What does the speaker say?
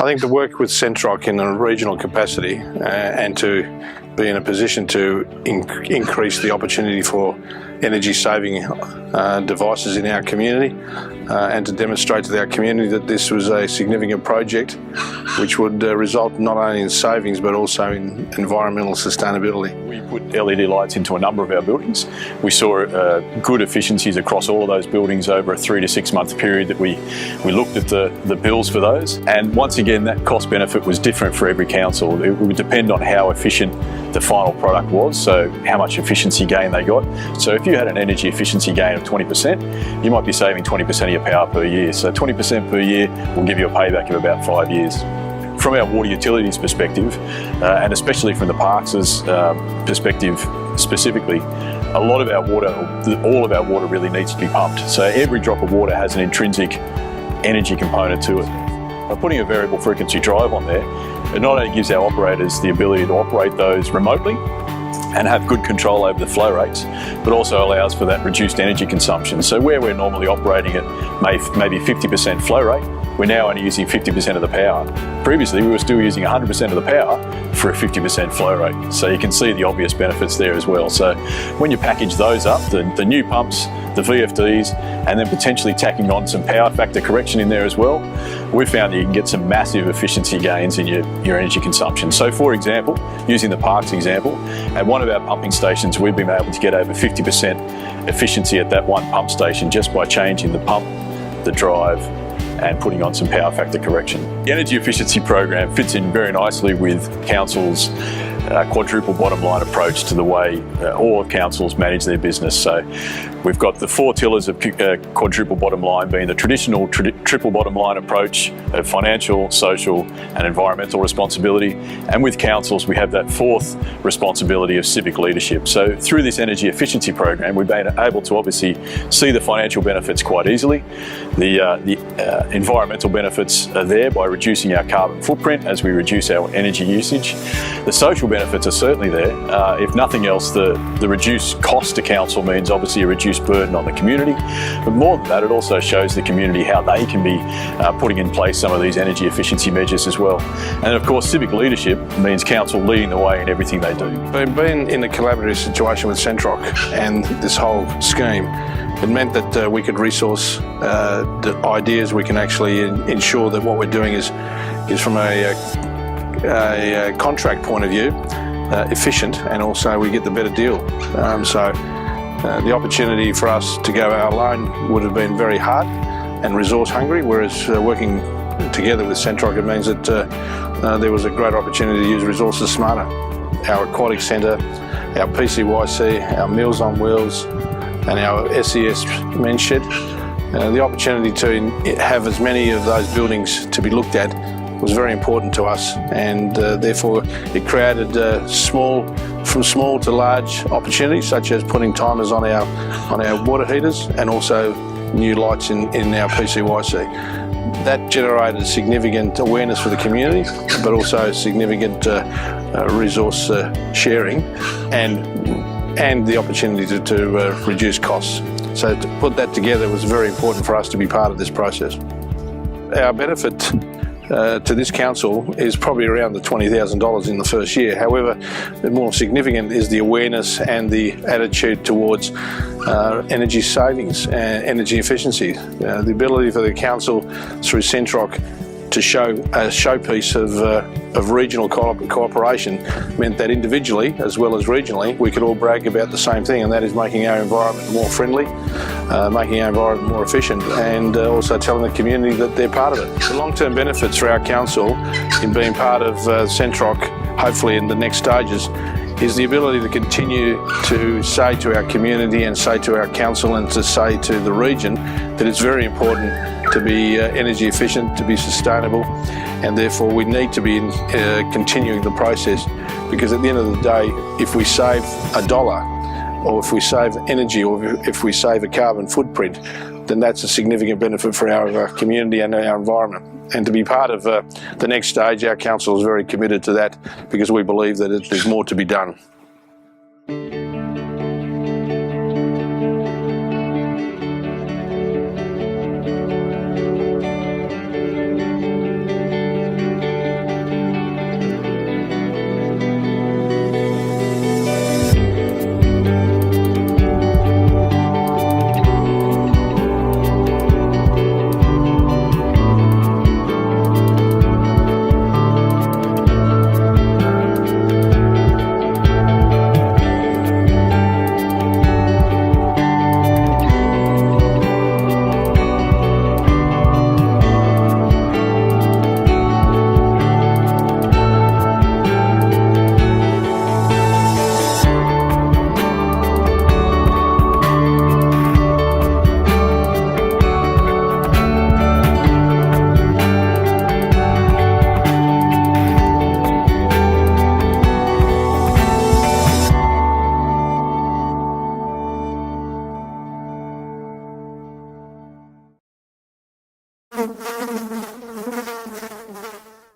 I think to work with Centroc in a regional capacity and to be in a position to increase the opportunity for energy saving devices in our community and to demonstrate to our community that this was a significant project which would result not only in savings but also in environmental sustainability. We put LED lights into a number of our buildings. We saw good efficiencies across all of those buildings over a 3 to 6 month period that we looked at the bills for those, and once again that cost benefit was different for every council. It would depend on how efficient the final product was, so how much efficiency gain they got. So if you had an energy efficiency gain of 20%, you might be saving 20% of your power per year. So 20% per year will give you a payback of about 5 years. From our water utilities perspective, and especially from the Parks' perspective specifically, a lot of our water, all of our water really needs to be pumped. So every drop of water has an intrinsic energy component to it. By putting a variable frequency drive on there, it not only gives our operators the ability to operate those remotely and have good control over the flow rates, but also allows for that reduced energy consumption. So where we're normally operating at maybe 50% flow rate, we're now only using 50% of the power. Previously, we were still using 100% of the power for a 50% flow rate. So you can see the obvious benefits there as well. So when you package those up, the new pumps, the VFDs, and then potentially tacking on some power factor correction in there as well, we've found that you can get some massive efficiency gains in your energy consumption. So for example, using the Parks example, at one of our pumping stations, we've been able to get over 50% efficiency at that one pump station just by changing the pump, the drive, and putting on some power factor correction. The energy efficiency program fits in very nicely with councils' quadruple bottom line approach to the way all councils manage their business. So we've got the 4 pillars of quadruple bottom line, being the traditional triple bottom line approach of financial, social and environmental responsibility, and with councils we have that 4th responsibility of civic leadership. So through this energy efficiency program we've been able to obviously see the financial benefits quite easily. The environmental benefits are there by reducing our carbon footprint as we reduce our energy usage. The social benefits are certainly there. If nothing else, the reduced cost to council means obviously a reduced burden on the community, but more than that, it also shows the community how they can be putting in place some of these energy efficiency measures as well. And of course, civic leadership means council leading the way in everything they do. Being in a collaborative situation with Centroc and this whole scheme, it meant that we could resource the ideas. We can actually ensure that what we're doing is from a contract point of view efficient, and also we get the better deal. So the opportunity for us to go our alone would have been very hard and resource hungry, whereas working together with Centroc, it means that there was a great opportunity to use resources smarter. Our aquatic centre, our PCYC, our Meals on Wheels and our SES men's shed, the opportunity to have as many of those buildings to be looked at was very important to us, and therefore it created from small to large opportunities, such as putting timers on our water heaters and also new lights in our PCYC. That generated significant awareness for the community, but also significant resource sharing and the opportunity to reduce costs. So to put that together was very important for us to be part of this process. Our benefit to this council is probably around the $20,000 in the first year. However, more significant is the awareness and the attitude towards energy savings and energy efficiency. The ability for the council through Centroc to show a showpiece of regional cooperation meant that individually as well as regionally we could all brag about the same thing, and that is making our environment more friendly, making our environment more efficient, and also telling the community that they're part of it. The long-term benefits for our council in being part of Centroc, hopefully in the next stages, is the ability to continue to say to our community and say to our council and to say to the region that it's very important to be energy efficient, to be sustainable, and therefore we need to be continuing the process, because at the end of the day, if we save $1 or if we save energy or if we save a carbon footprint, then that's a significant benefit for our community and our environment. And to be part of the next stage, our council is very committed to that, because we believe that there's more to be done. you.